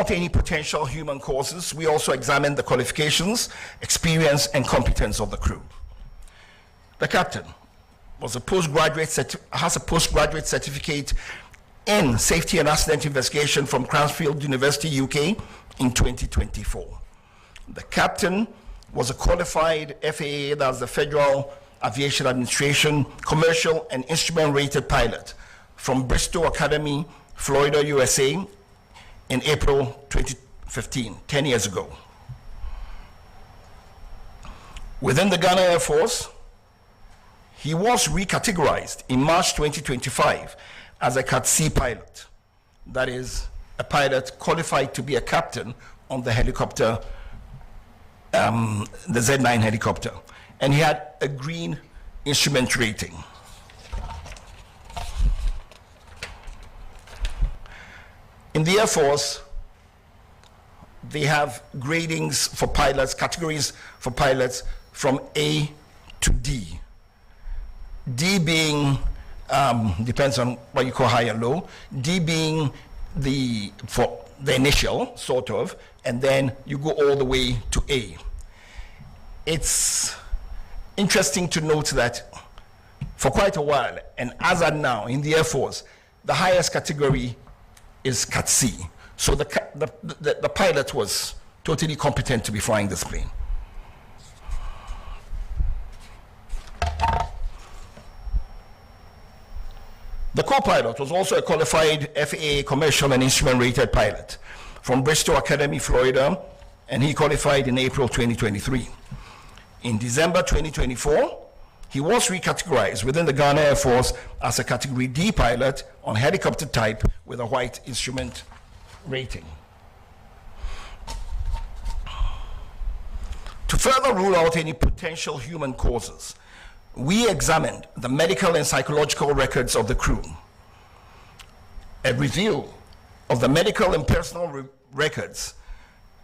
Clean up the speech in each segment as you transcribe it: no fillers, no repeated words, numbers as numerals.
out any potential human causes, we also examined the qualifications, experience, and competence of the crew. The captain has a postgraduate certificate in safety and accident investigation from Cranfield University, UK in 2024. The captain was a qualified FAA, that's the Federal Aviation Administration, commercial and instrument rated pilot from Bristow Academy, Florida, USA in April 2015, 10 years ago. Within the Ghana Air Force, he was recategorized in March 2025 as a Cat C pilot. That is, a pilot qualified to be a captain on the helicopter, the Z9 helicopter. And he had a green instrument rating. In the Air Force, they have gradings for pilots, categories for pilots from A to D. D being, depends on what you call high and low, D being for the initial, sort of, and then you go all the way to A. It's interesting to note that for quite a while, and as of now in the Air Force, the highest category is Cat C. So the pilot was totally competent to be flying this plane. The co-pilot was also a qualified FAA commercial and instrument rated pilot from Bristow Academy, Florida, and he qualified in April 2023. In December 2024, he was recategorized within the Ghana Air Force as a Category D pilot on helicopter type with a white instrument rating. To further rule out any potential human causes, we examined the medical and psychological records of the crew. A review of the medical and personal records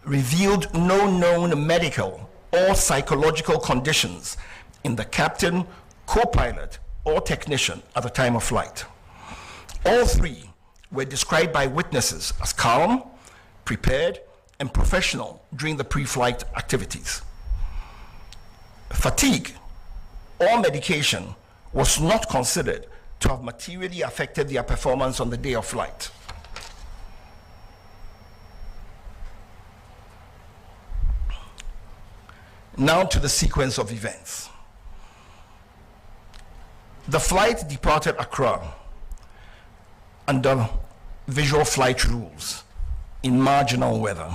revealed no known medical or psychological conditions in the captain, co-pilot, or technician at the time of flight. All three were described by witnesses as calm, prepared, and professional during the pre-flight activities. Fatigue or medication was not considered to have materially affected their performance on the day of flight. Now to the sequence of events. The flight departed Accra under visual flight rules in marginal weather.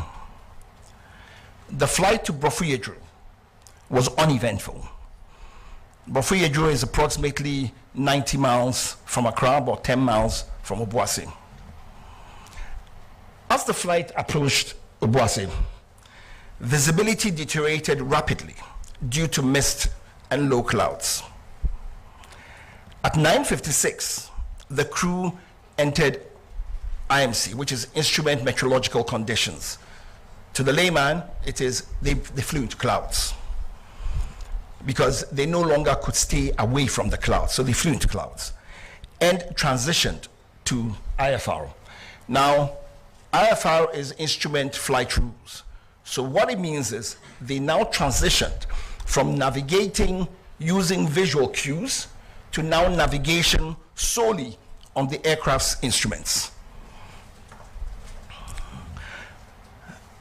The flight to Bafuyedro was uneventful. Bafuyedro is approximately 90 miles from Accra, about 10 miles from Obuasi. As the flight approached Obuasi, visibility deteriorated rapidly due to mist and low clouds. At 9:56, the crew entered IMC, which is Instrument Meteorological Conditions. To the layman, it is they flew into clouds because they no longer could stay away from the clouds, so they flew into clouds and transitioned to IFR. Now, IFR is Instrument Flight Rules. So what it means is they now transitioned from navigating using visual cues to now navigation solely on the aircraft's instruments.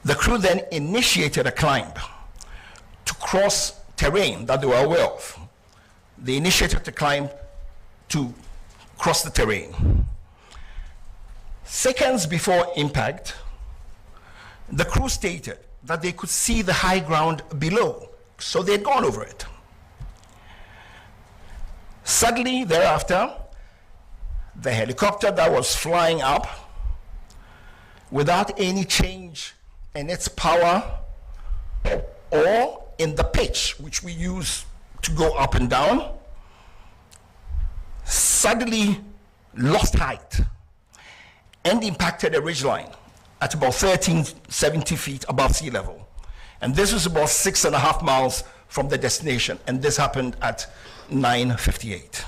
The crew then initiated a climb to cross terrain that they were aware of. They initiated the climb to cross the terrain. Seconds before impact, the crew stated that they could see the high ground below, so they'd gone over it. Suddenly thereafter, the helicopter that was flying up without any change in its power or in the pitch which we use to go up and down, suddenly lost height and impacted a ridgeline at about 1370 feet above sea level. And this was about 6.5 miles from the destination, and this happened at 9:58.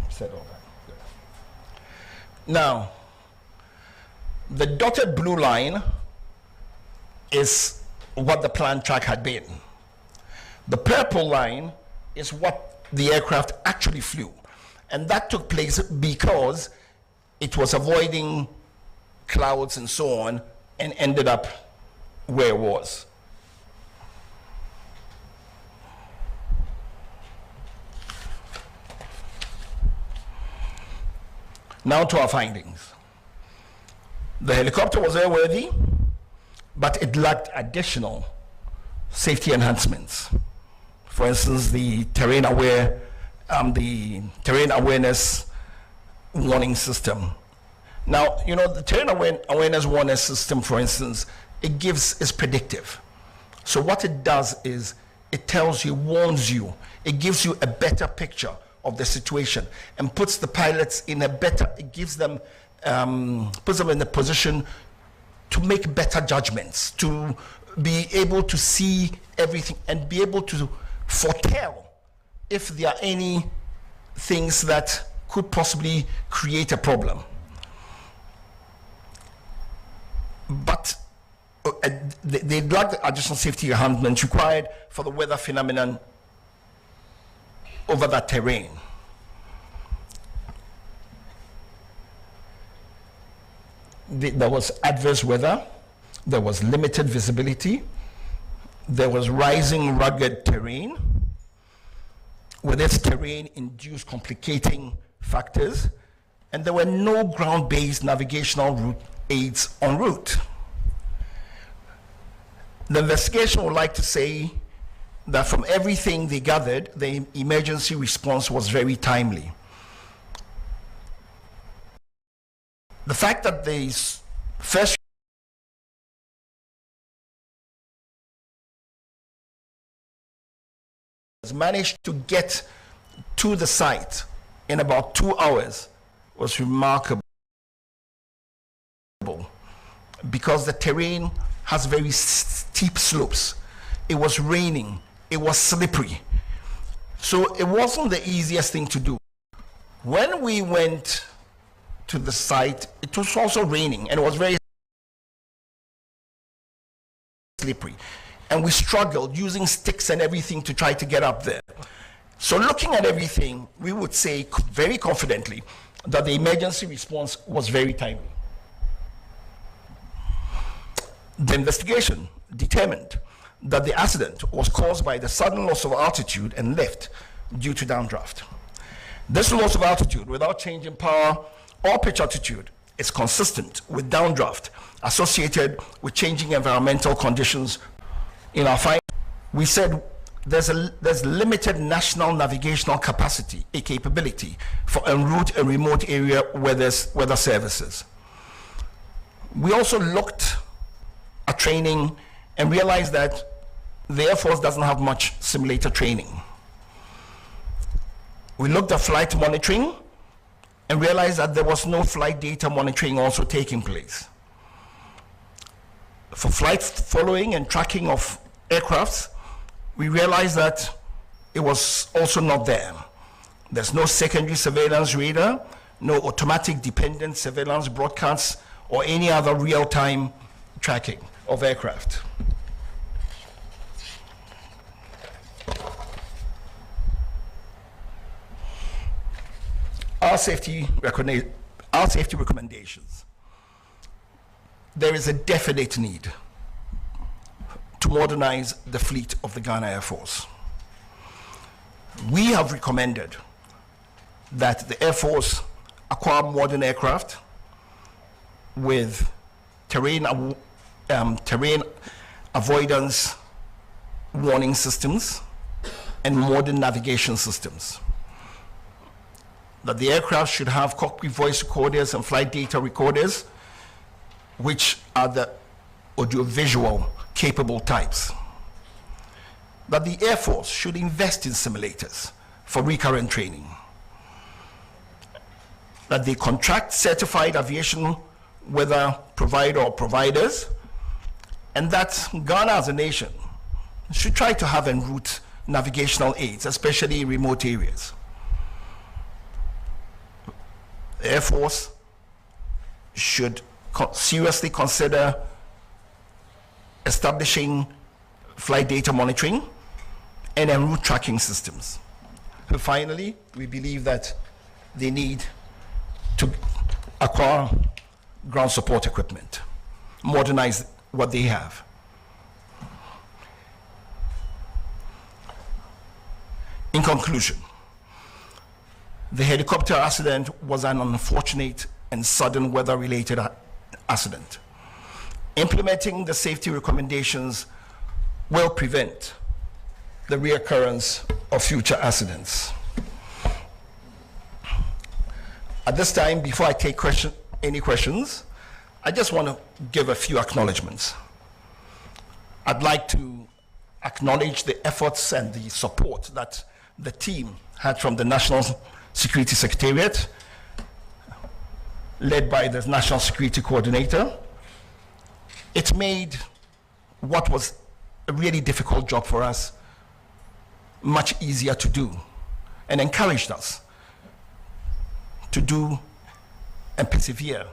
Set Now, the dotted blue line is what the planned track had been. The purple line is what the aircraft actually flew. And that took place because it was avoiding clouds and so on and ended up where it was. Now to our findings. The helicopter was airworthy, but it lacked additional safety enhancements. For instance, the terrain awareness warning system. Now, you know, the terrain awareness warning system, for instance, is predictive. So what it does is it tells you, warns you, it gives you a better picture of the situation and puts the pilots in a better, it gives them, puts them in a position to make better judgments, to be able to see everything and be able to foretell if there are any things that could possibly create a problem. But they lack the additional safety enhancements required for the weather phenomenon over that terrain. There was adverse weather, there was limited visibility, there was rising rugged terrain, with its terrain-induced complicating factors, and there were no ground-based navigational route aids en route. The investigation would like to say that from everything they gathered, the emergency response was very timely. The fact that the first managed to get to the site in about 2 hours was remarkable, because the terrain has very steep slopes. It was raining, it was slippery, so it wasn't the easiest thing to do. When we went to the site, it was also raining and it was very slippery, and we struggled using sticks and everything to try to get up there. So looking at everything, we would say very confidently that the emergency response was very timely. The investigation determined that the accident was caused by the sudden loss of altitude and lift due to downdraft. This loss of altitude without change in power or pitch altitude is consistent with downdraft associated with changing environmental conditions. In our findings, we said there's limited national navigational capacity, a capability for en route and remote area weather services. We also looked at training and realized that the Air Force doesn't have much simulator training. We looked at flight monitoring and realized that there was no flight data monitoring also taking place. For flight following and tracking of aircrafts, we realized that it was also not there. There's no secondary surveillance radar, no automatic dependent surveillance broadcasts, or any other real-time tracking of aircraft. Our safety recommendations. There is a definite need to modernize the fleet of the Ghana Air Force. We have recommended that the Air Force acquire modern aircraft with terrain avoidance warning systems and modern navigation systems. That the aircraft should have cockpit voice recorders and flight data recorders, which are the audiovisual capable types. That the Air Force should invest in simulators for recurrent training. That they contract certified aviation weather provider or providers, and that Ghana as a nation should try to have en route navigational aids, especially in remote areas. The Air Force should seriously consider establishing flight data monitoring and en route tracking systems. And finally, we believe that they need to acquire ground support equipment, modernize what they have. In conclusion, the helicopter accident was an unfortunate and sudden weather-related accident. Implementing the safety recommendations will prevent the reoccurrence of future accidents. At this time, before I take any questions, I just want to give a few acknowledgements. I'd like to acknowledge the efforts and the support that the team had from the National Security Secretariat, led by the National Security Coordinator. It made what was a really difficult job for us much easier to do, and encouraged us to do and persevere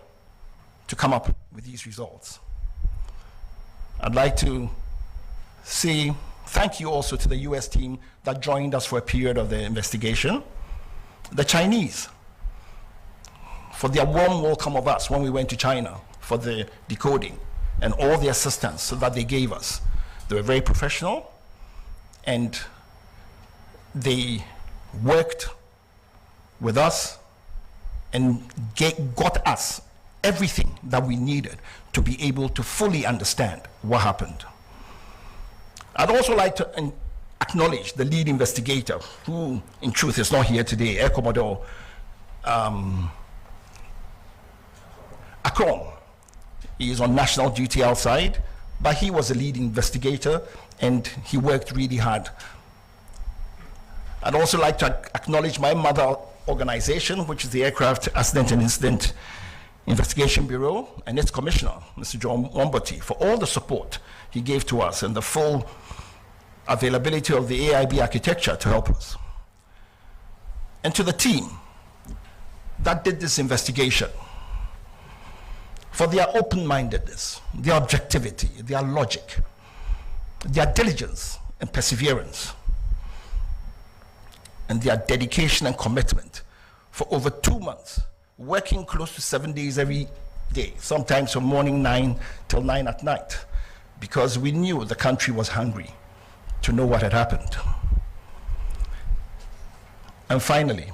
to come up with these results. I'd like to say thank you also to the US team that joined us for a period of the investigation, the Chinese, for their warm welcome of us when we went to China for the decoding, and all the assistance that they gave us. They were very professional, and they worked with us and got us everything that we needed to be able to fully understand what happened. I'd also like to acknowledge the lead investigator, who in truth is not here today, Air Commodore Akron. He is on national duty outside, but he was a lead investigator and he worked really hard. I'd also like to acknowledge my mother organization, which is the Aircraft Accident and Incident Investigation Bureau, and its commissioner, Mr. John Wombati, for all the support he gave to us and the full availability of the AIB architecture to help us. And to the team that did this investigation, for their open-mindedness, their objectivity, their logic, their diligence and perseverance, and their dedication and commitment for over 2 months, working close to 7 days every day, sometimes from morning 9 till 9 at night, because we knew the country was hungry to know what had happened. And finally,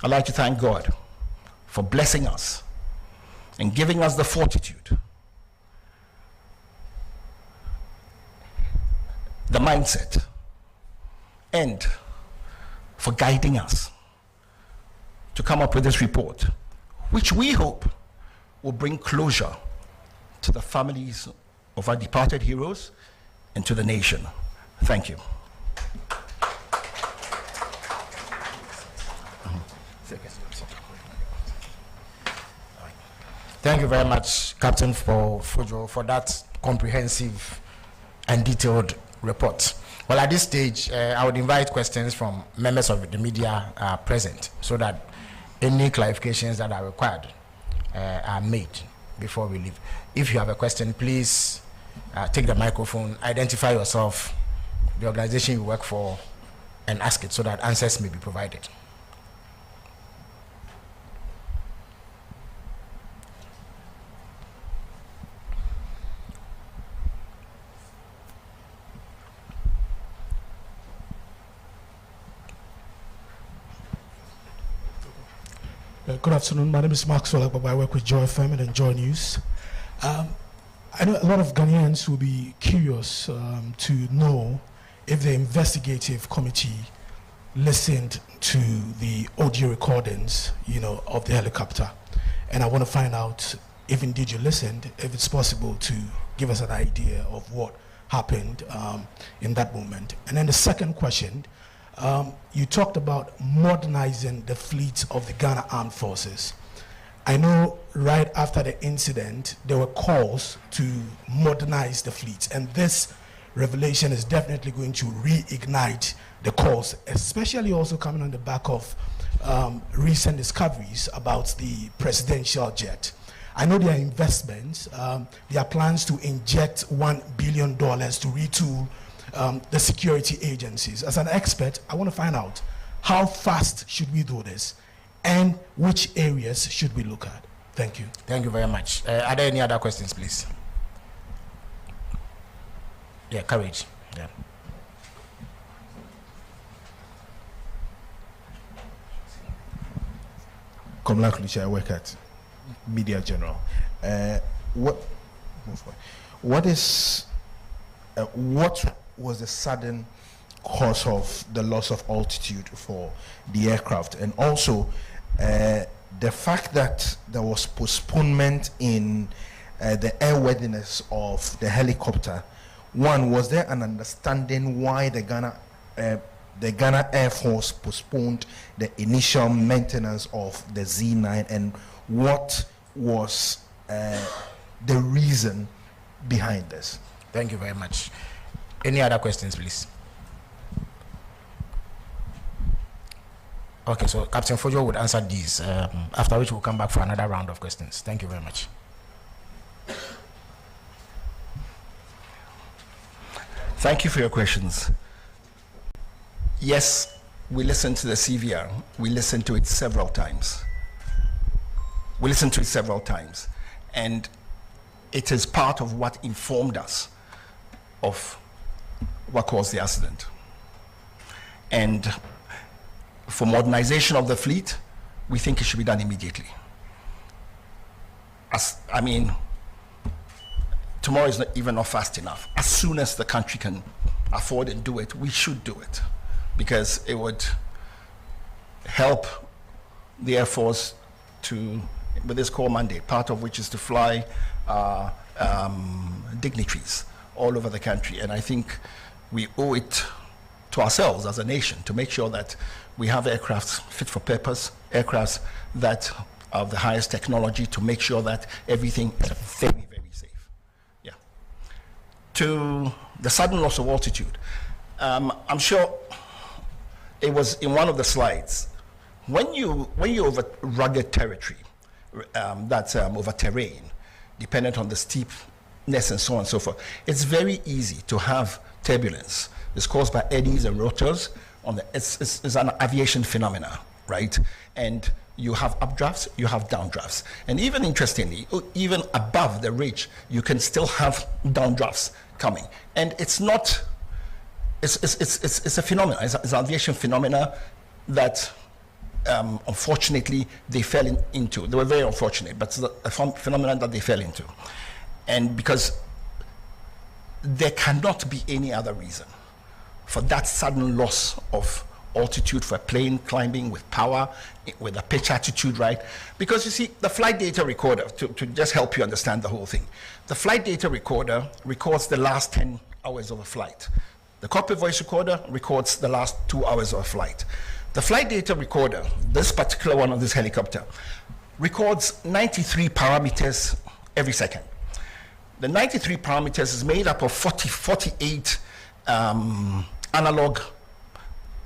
I'd like to thank God for blessing us and giving us the fortitude, the mindset, and for guiding us to come up with this report, which we hope will bring closure to the families of our departed heroes and to the nation. Thank you. Thank you very much, Captain Fujo, for that comprehensive and detailed report. Well, at this stage, I would invite questions from members of the media present, so that any clarifications that are required are made before we leave. If you have a question, please take the microphone, identify yourself, the organization you work for, and ask it so that answers may be provided. Good afternoon. My name is Maxwell Agbaba. I work with Joy FM and Joy News. I know a lot of Ghanaians will be curious to know if the investigative committee listened to the audio recordings, of the helicopter. And I want to find out if indeed you listened, if it's possible to give us an idea of what happened in that moment. And then the second question, you talked about modernizing the fleet of the Ghana Armed Forces. I know right after the incident, there were calls to modernize the fleet, and this revelation is definitely going to reignite the calls, especially also coming on the back of recent discoveries about the presidential jet. I know there are investments. There are plans to inject $1 billion to retool the security agencies. As an expert, I want to find out how fast should we do this and which areas should we look at? Thank you. Thank you very much. Are there any other questions, please? Yeah, courage. Yeah. Komla Kulicha, I work at Media General. What was the sudden cause of the loss of altitude for the aircraft, and also the fact that there was postponement in the airworthiness of the helicopter? One, was there an understanding why the Ghana Air Force postponed the initial maintenance of the Z9, and what was the reason behind this? Thank you very much. Any other questions, please? Okay, so Captain Fojo would answer these, after which we'll come back for another round of questions. Thank you very much. Thank you for your questions. Yes, we listened to the CVR. We listened to it several times. And it is part of what informed us of what caused the accident. And for modernization of the fleet, we think it should be done immediately. Tomorrow is not fast enough. As soon as the country can afford and do it, we should do it, because it would help the Air Force with this core mandate, part of which is to fly dignitaries all over the country. And I think we owe it to ourselves as a nation to make sure that we have aircraft fit for purpose, aircraft that are of the highest technology, to make sure that everything is very, very safe. Yeah. To the sudden loss of altitude, I'm sure it was in one of the slides. When you over rugged territory, that's over terrain, dependent on the steepness and so on and so forth, it's very easy to have turbulence. It's caused by eddies and rotors. It's an aviation phenomena, right? And you have updrafts, you have downdrafts. And even interestingly, even above the ridge, you can still have downdrafts coming. And it's a phenomena, it's an aviation phenomena that unfortunately they fell into. They were very unfortunate, but it's a phenomenon that they fell into. And because there cannot be any other reason for that sudden loss of altitude for a plane climbing with power, with a pitch attitude, right? Because you see, the flight data recorder, to just help you understand the whole thing, the flight data recorder records the last 10 hours of a flight. The cockpit voice recorder records the last 2 hours of a flight. The flight data recorder, this particular one of this helicopter, records 93 parameters every second. The 93 parameters is made up of 48 analog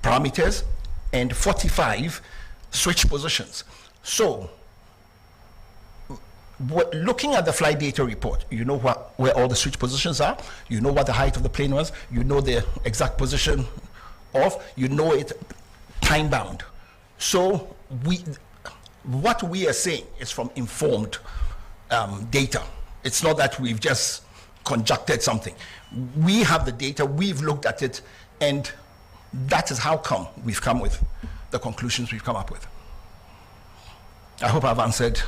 parameters and 45 switch positions. So, looking at the flight data report, you know where all the switch positions are, you know what the height of the plane was, you know the exact position of, you know it time bound. So what we are saying is from informed data. It's not that we've just conjectured something. We have the data, we've looked at it, and that is how come we've come with the conclusions we've come up with. I hope I've answered.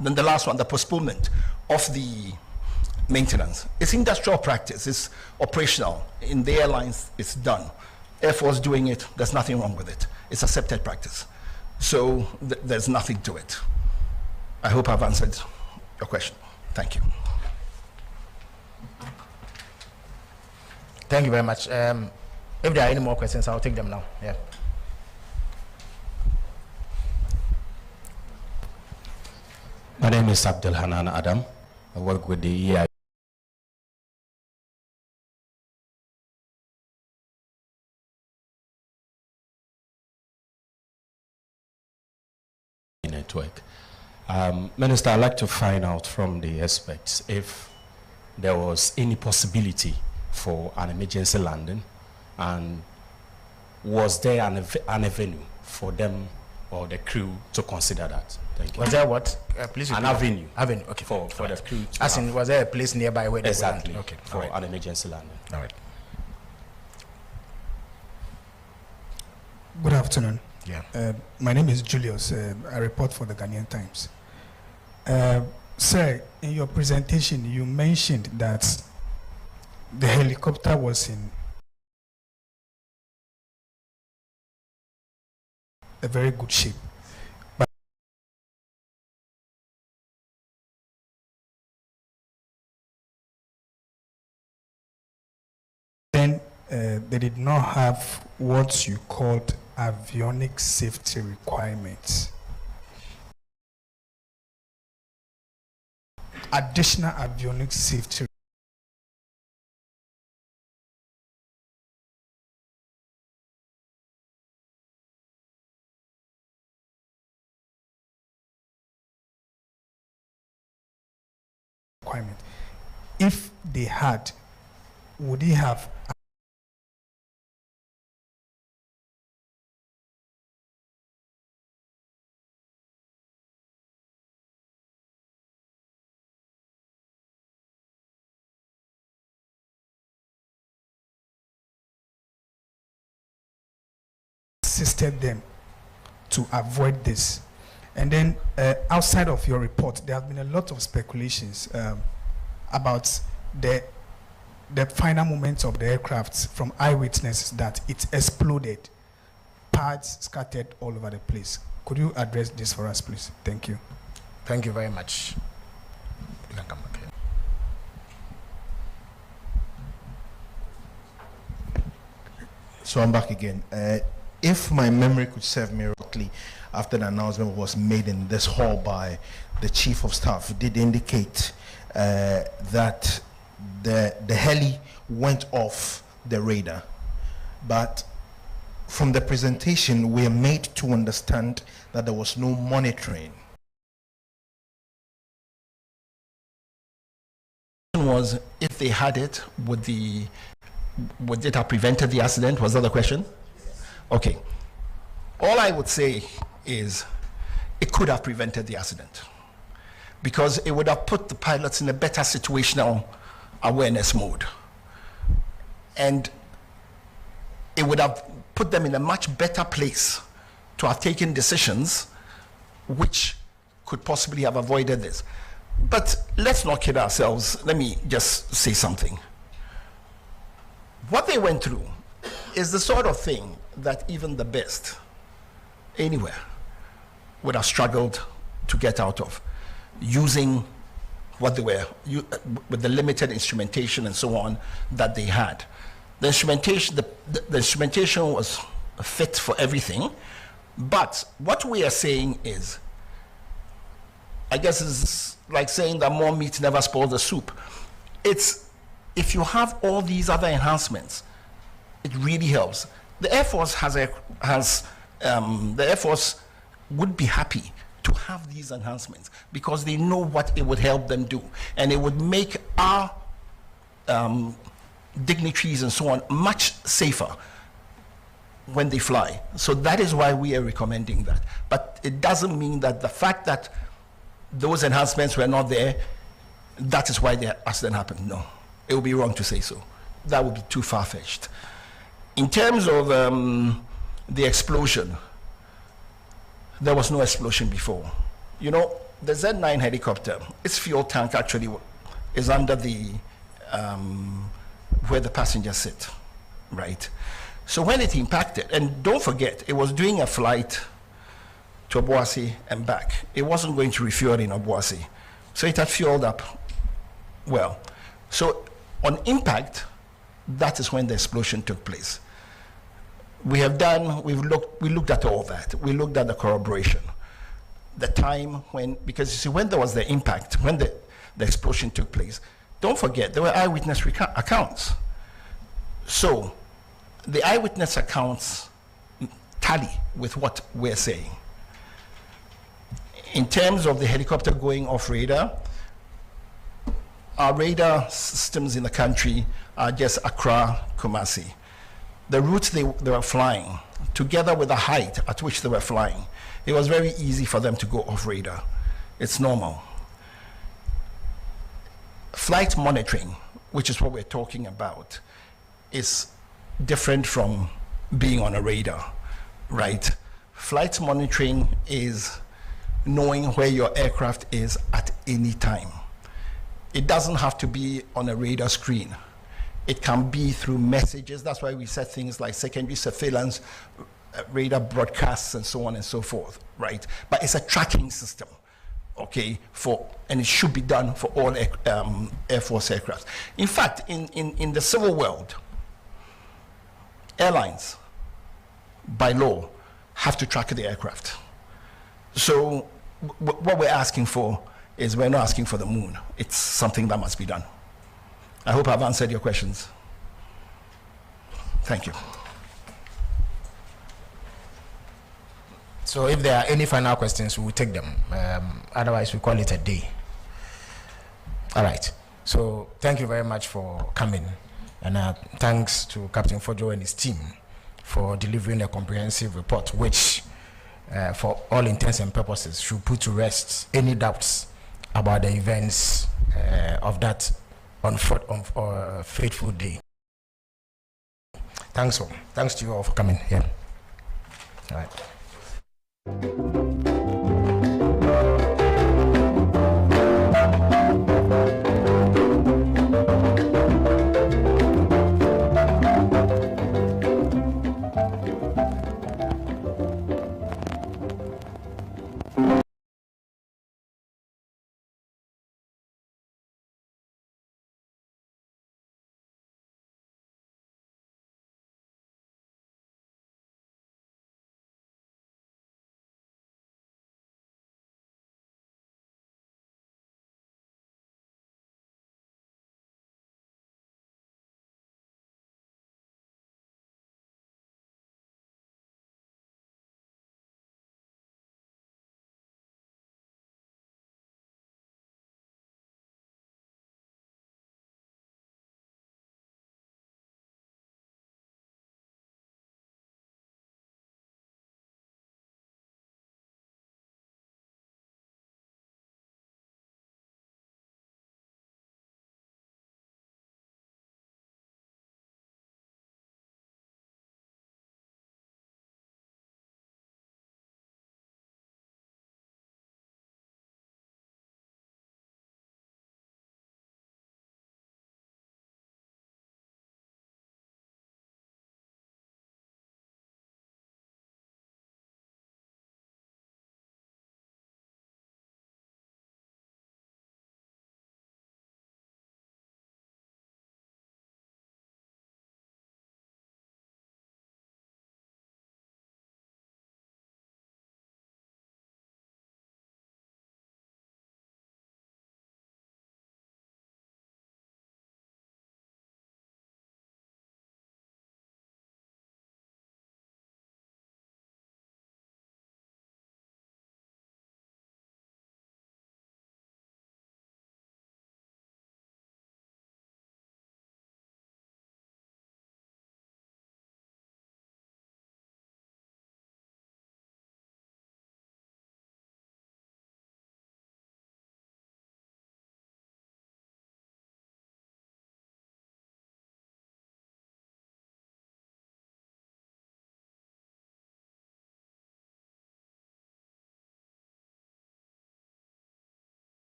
Then the last one, the postponement of the maintenance. It's industrial practice, it's operational. In the airlines, it's done. Air Force doing it, there's nothing wrong with it. It's accepted practice. So there's nothing to it. I hope I've answered your question. Thank you. Thank you very much. If there are any more questions, I'll take them now. Yeah. My name is Abdul Hanan Adam. I work with the EI network. Minister, I'd like to find out from the experts if there was any possibility for an emergency landing, and was there an avenue for them or the crew to consider that? Thank you. Was there what? Please An repeat. avenue. Avenue, okay. For the crew to As have. in, was there a place nearby where they would land? Exactly. Okay. For All right. an emergency landing. All right. Good afternoon. Yeah. My name is Julius. I report for the Ghanaian Times. Sir, in your presentation, you mentioned that the helicopter was in a very good shape. But then they did not have what you called avionics safety requirements. Additional avionics safety requirement. If they had, would they have assisted them to avoid this? And then outside of your report, there have been a lot of speculations about the final moments of the aircraft from eyewitnesses that it exploded, parts scattered all over the place. Could you address this for us, please? Thank you. Thank you very much. You can come back here. So I'm back again. If my memory could serve me correctly, after the announcement was made in this hall by the Chief of Staff, did indicate that the heli went off the radar. But from the presentation, we are made to understand that there was no monitoring. Was if they had it, would it have prevented the accident? Was that the question? Okay. All I would say is it could have prevented the accident because it would have put the pilots in a better situational awareness mode. And it would have put them in a much better place to have taken decisions which could possibly have avoided this. But let's not kid ourselves. Let me just say something. What they went through is the sort of thing that even the best anywhere would have struggled to get out of, using what they were, with the limited instrumentation and so on that they had. The instrumentation, the instrumentation was fit for everything, but what we are saying is, I guess it's like saying that more meat never spoils the soup. It's, if you have all these other enhancements, it really helps. The Air Force the Air Force would be happy to have these enhancements because they know what it would help them do, and it would make our dignitaries and so on much safer when they fly. So that is why we are recommending that. But it doesn't mean that the fact that those enhancements were not there, that is why the accident happened. No, it would be wrong to say so. That would be too far-fetched. In terms of the explosion, there was no explosion before. You know, the Z9 helicopter, its fuel tank actually is under the, where the passengers sit, right? So when it impacted, and don't forget, it was doing a flight to Obuasi and back. It wasn't going to refuel in Obuasi. So it had fueled up well. So on impact, that is when the explosion took place. We looked at all that. We looked at the corroboration. The time when, because you see, when there was the impact, when the explosion took place, don't forget, there were eyewitness accounts. So the eyewitness accounts tally with what we're saying. In terms of the helicopter going off radar, our radar systems in the country are just Accra, Kumasi. The routes they were flying, together with the height at which they were flying, it was very easy for them to go off radar. It's normal. Flight monitoring, which is what we're talking about, is different from being on a radar, right? Flight monitoring is knowing where your aircraft is at any time. It doesn't have to be on a radar screen. It can be through messages. That's why we said things like secondary surveillance, radar broadcasts, and so on and so forth, right? But it's a tracking system, okay, and it should be done for all Air Force aircraft. In fact, in the civil world, airlines, by law, have to track the aircraft. So what we're asking for is, we're not asking for the moon. It's something that must be done. I hope I've answered your questions. Thank you. So if there are any final questions, we will take them. Otherwise, we call it a day. All right. So thank you very much for coming. And thanks to Captain Fojo and his team for delivering a comprehensive report, which, for all intents and purposes, should put to rest any doubts about the events of that fateful day. Thanks to you all for coming here. All right.